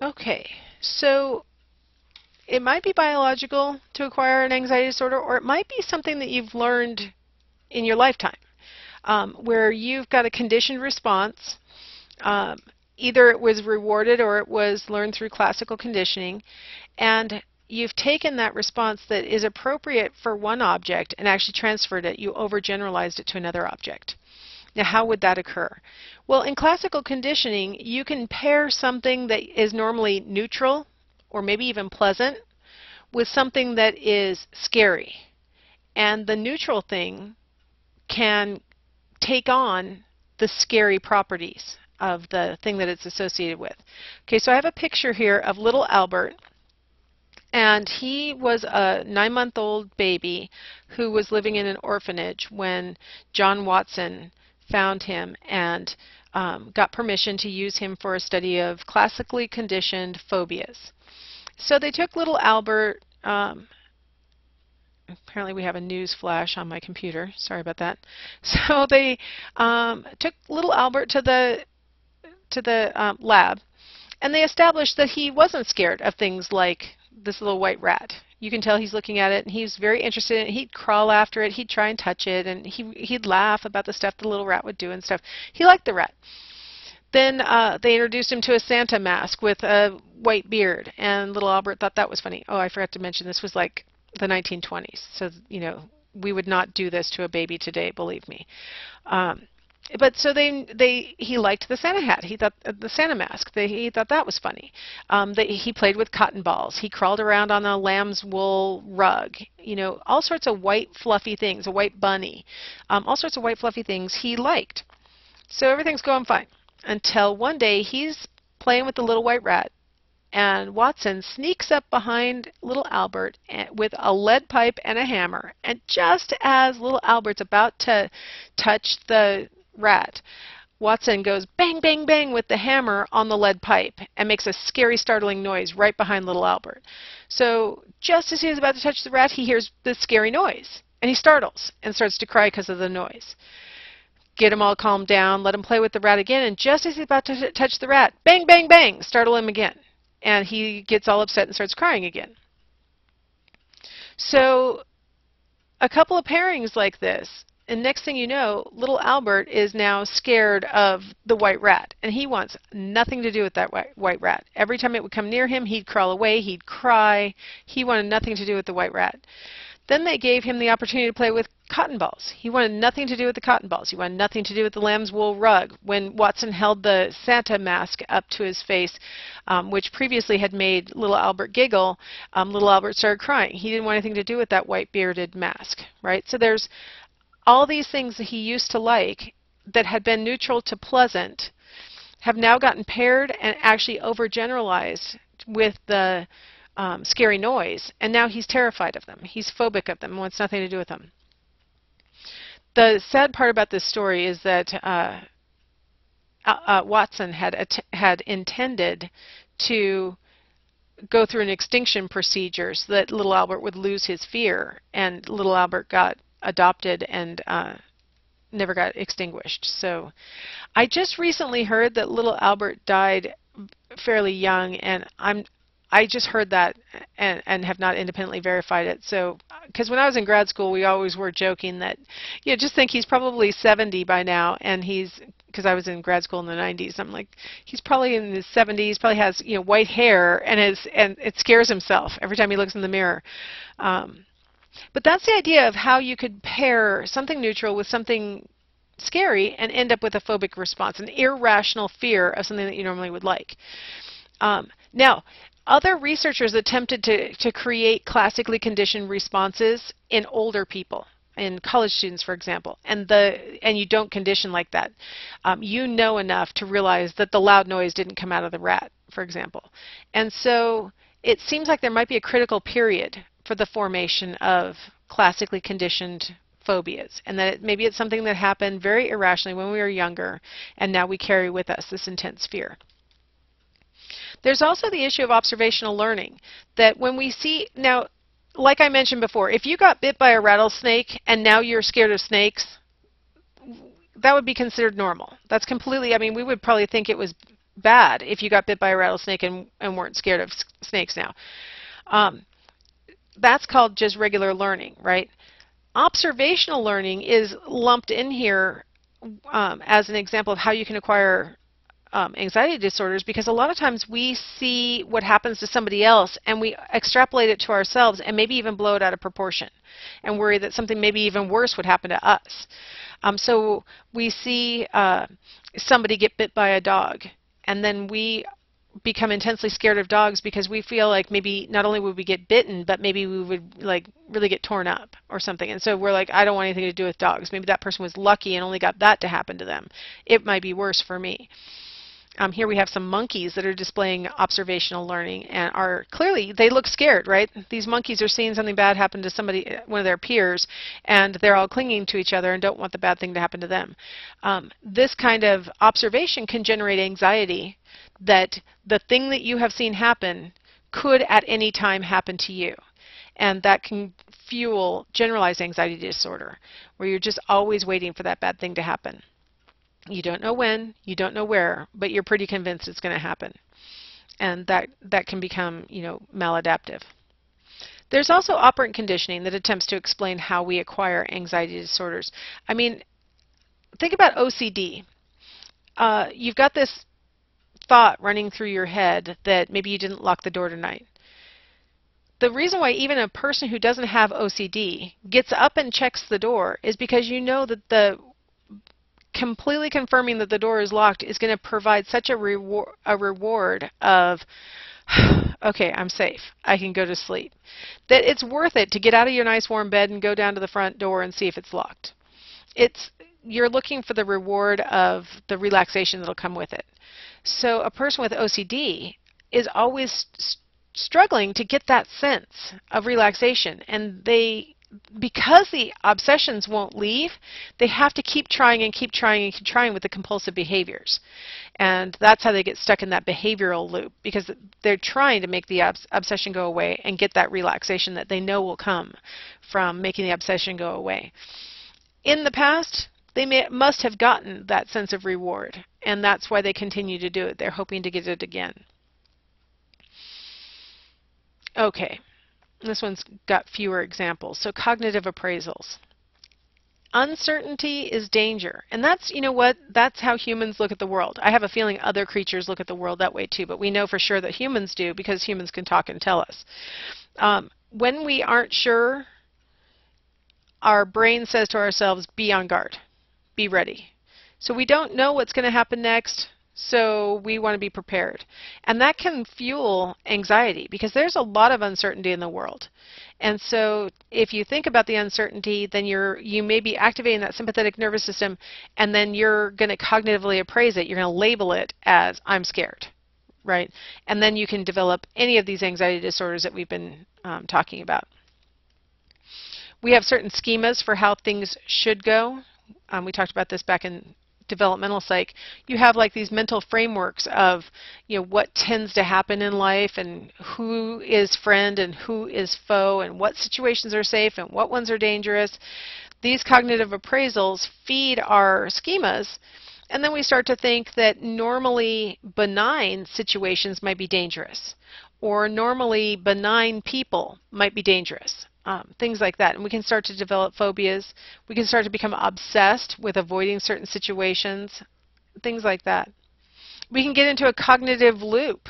Okay, so it might be biological to acquire an anxiety disorder, or it might be something that you've learned in your lifetime, where you've got a conditioned response. Um, Either it was rewarded or it was learned through classical conditioning, and you've taken that response that is appropriate for one object and actually transferred it. You overgeneralized it to another object. Now, how would that occur? Well, in classical conditioning, you can pair something that is normally neutral or maybe even pleasant with something that is scary. And the neutral thing can take on the scary properties of the thing that it's associated with. Okay, so I have a picture here of little Albert, and he was a 9-month-old baby who was living in an orphanage when John Watson found him and got permission to use him for a study of classically conditioned phobias. So they took little Albert. Apparently we have a news flash on my computer. Sorry about that. So they took little Albert to the lab, and they established that he wasn't scared of things like this little white rat. You can tell he's looking at it, and he's very interested in it. He'd crawl after it, he'd try and touch it, and he'd laugh about the stuff the little rat would do and stuff. He liked the rat. Then they introduced him to a Santa mask with a white beard, and little Albert thought that was funny. Oh, I forgot to mention, this was like the 1920s, so you know, we would not do this to a baby today, believe me. But so he liked the Santa hat. He thought the Santa mask. He thought that was funny. He played with cotton balls. He crawled around on a lamb's wool rug. You know, all sorts of white fluffy things. A white bunny. All sorts of white fluffy things he liked. So everything's going fine until one day he's playing with the little white rat, and Watson sneaks up behind little Albert with a lead pipe and a hammer. And just as little Albert's about to touch the rat, Watson goes bang, bang, bang with the hammer on the lead pipe and makes a scary, startling noise right behind little Albert. So just as he was about to touch the rat, he hears this scary noise, and he startles and starts to cry because of the noise. Get him all calmed down, let him play with the rat again, and just as he's about to touch the rat, bang, bang, bang, startle him again. And he gets all upset and starts crying again. So a couple of pairings like this, and next thing you know, little Albert is now scared of the white rat, and he wants nothing to do with that white rat. Every time it would come near him, he'd crawl away, he'd cry. He wanted nothing to do with the white rat. Then they gave him the opportunity to play with cotton balls. He wanted nothing to do with the cotton balls. He wanted nothing to do with the lamb's wool rug. When Watson held the Santa mask up to his face, which previously had made little Albert giggle, little Albert started crying. He didn't want anything to do with that white bearded mask, right? So there's all these things that he used to like that had been neutral to pleasant have now gotten paired and actually overgeneralized with the scary noise, and now he's terrified of them. He's phobic of them, wants nothing to do with them. The sad part about this story is that Watson had intended to go through an extinction procedure so that little Albert would lose his fear, and little Albert got adopted and never got extinguished. So I just recently heard that little Albert died fairly young, and I just heard that and have not independently verified it. So, because when I was in grad school, we always were joking that, you know, just think he's probably 70 by now, and because I was in grad school in the 90s, I'm like, he's probably in his 70s, probably has, you know, white hair, and it scares himself every time he looks in the mirror. But that's the idea of how you could pair something neutral with something scary and end up with a phobic response, an irrational fear of something that you normally would like. Now, other researchers attempted to create classically conditioned responses in older people, in college students, for example, and you don't condition like that. You know enough to realize that the loud noise didn't come out of the rat, for example. And so it seems like there might be a critical period for the formation of classically conditioned phobias, and that maybe it's something that happened very irrationally when we were younger, and now we carry with us this intense fear. There's also the issue of observational learning, that when we see, now, like I mentioned before, if you got bit by a rattlesnake and now you're scared of snakes, that would be considered normal. That's completely, I mean, we would probably think it was bad if you got bit by a rattlesnake and weren't scared of snakes now. That's called just regular learning, right? Observational learning is lumped in here as an example of how you can acquire anxiety disorders, because a lot of times we see what happens to somebody else and we extrapolate it to ourselves and maybe even blow it out of proportion and worry that something maybe even worse would happen to us. So we see somebody get bit by a dog, and then we become intensely scared of dogs because we feel like maybe not only would we get bitten, but maybe we would like really get torn up or something. And so we're like, I don't want anything to do with dogs. Maybe that person was lucky and only got that to happen to them. It might be worse for me. Here we have some monkeys that are displaying observational learning and are clearly, they look scared, right? These monkeys are seeing something bad happen to somebody, one of their peers, and they're all clinging to each other and don't want the bad thing to happen to them. This kind of observation can generate anxiety that the thing that you have seen happen could at any time happen to you. And that can fuel generalized anxiety disorder, where you're just always waiting for that bad thing to happen. You don't know when, you don't know where, but you're pretty convinced it's going to happen. And that can become, maladaptive. There's also operant conditioning that attempts to explain how we acquire anxiety disorders. I mean, think about OCD. You've got this thought running through your head that maybe you didn't lock the door tonight. The reason why even a person who doesn't have OCD gets up and checks the door is because you know that the completely confirming that the door is locked is going to provide such a reward of, okay, I'm safe, I can go to sleep, that it's worth it to get out of your nice warm bed and go down to the front door and see if it's locked. You're looking for the reward of the relaxation that'll come with it. So a person with OCD is always struggling to get that sense of relaxation, and because the obsessions won't leave, they have to keep trying and keep trying and keep trying with the compulsive behaviors. And that's how they get stuck in that behavioral loop, because they're trying to make the obsession go away and get that relaxation that they know will come from making the obsession go away. In the past, they must have gotten that sense of reward, and that's why they continue to do it. They're hoping to get it again. Okay. This one's got fewer examples. So cognitive appraisals. Uncertainty is danger. And that's, that's how humans look at the world. I have a feeling other creatures look at the world that way too, but we know for sure that humans do because humans can talk and tell us. When we aren't sure, our brain says to ourselves, be on guard, be ready. So we don't know what's going to happen next, so we want to be prepared. And that can fuel anxiety because there's a lot of uncertainty in the world. And so if you think about the uncertainty, then you may be activating that sympathetic nervous system, and then you're going to cognitively appraise it. You're going to label it as I'm scared, right? And then you can develop any of these anxiety disorders that we've been talking about. We have certain schemas for how things should go. We talked about this back in developmental psych. You have like these mental frameworks of what tends to happen in life and who is friend and who is foe and what situations are safe and what ones are dangerous. These cognitive appraisals feed our schemas, and then we start to think that normally benign situations might be dangerous, or normally benign people might be dangerous. Things like that. And we can start to develop phobias. We can start to become obsessed with avoiding certain situations, things like that. We can get into a cognitive loop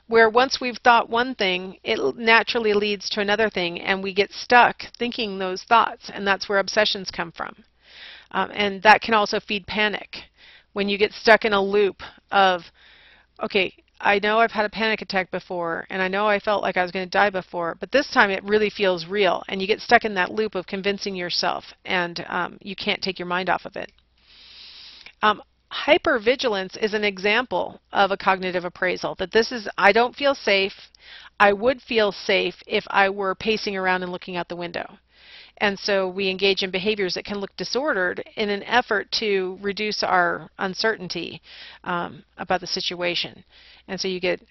where once we've thought one thing, it naturally leads to another thing, and we get stuck thinking those thoughts, and that's where obsessions come from. And that can also feed panic. When you get stuck in a loop of, okay, I know I've had a panic attack before, and I know I felt like I was going to die before, but this time it really feels real, and you get stuck in that loop of convincing yourself, and you can't take your mind off of it. Hypervigilance is an example of a cognitive appraisal, that this is, I don't feel safe. I would feel safe if I were pacing around and looking out the window. And so we engage in behaviors that can look disordered in an effort to reduce our uncertainty about the situation. And so you get,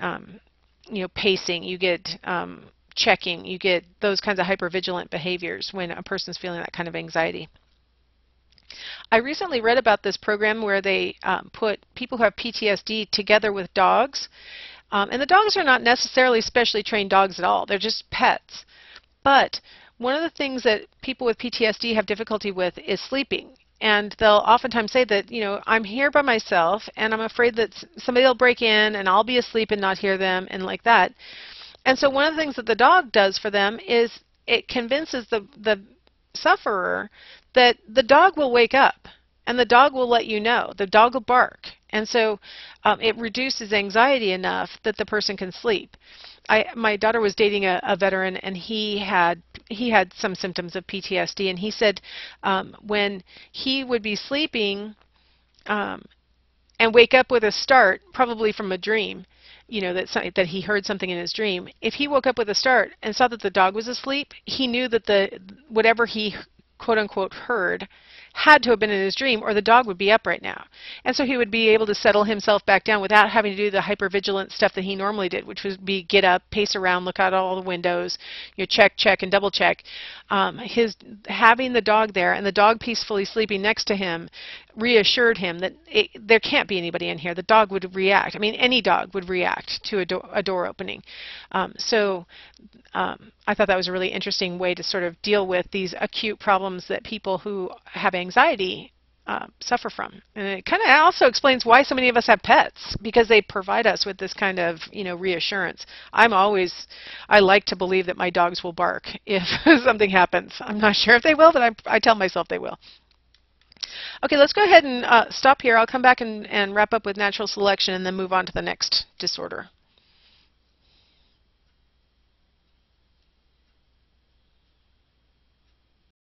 pacing, you get checking, you get those kinds of hypervigilant behaviors when a person's feeling that kind of anxiety. I recently read about this program where they put people who have PTSD together with dogs. And the dogs are not necessarily specially trained dogs at all. They're just pets. But one of the things that people with PTSD have difficulty with is sleeping. And they'll oftentimes say that, you know, I'm here by myself and I'm afraid that somebody will break in and I'll be asleep and not hear them and like that. And so one of the things that the dog does for them is it convinces the sufferer that the dog will wake up and the dog will let you know. The dog will bark. And so it reduces anxiety enough that the person can sleep. My daughter was dating a veteran, and he had some symptoms of PTSD, and he said when he would be sleeping and wake up with a start, probably from a dream, you know, that he heard something in his dream. If he woke up with a start and saw that the dog was asleep, he knew that whatever he quote unquote heard had to have been in his dream, or the dog would be up right now. And so he would be able to settle himself back down without having to do the hypervigilant stuff that he normally did, which would be get up, pace around, look out all the windows, you know, check, and double check. Having the dog there and the dog peacefully sleeping next to him reassured him that there can't be anybody in here. The dog would react. I mean, any dog would react to a door opening. I thought that was a really interesting way to sort of deal with these acute problems that people who have anxiety suffer from. And it kind of also explains why so many of us have pets, because they provide us with this kind of, you know, reassurance. I like to believe that my dogs will bark if something happens. I'm not sure if they will, but I tell myself they will. Okay, let's go ahead and stop here. I'll come back and wrap up with natural selection and then move on to the next disorder.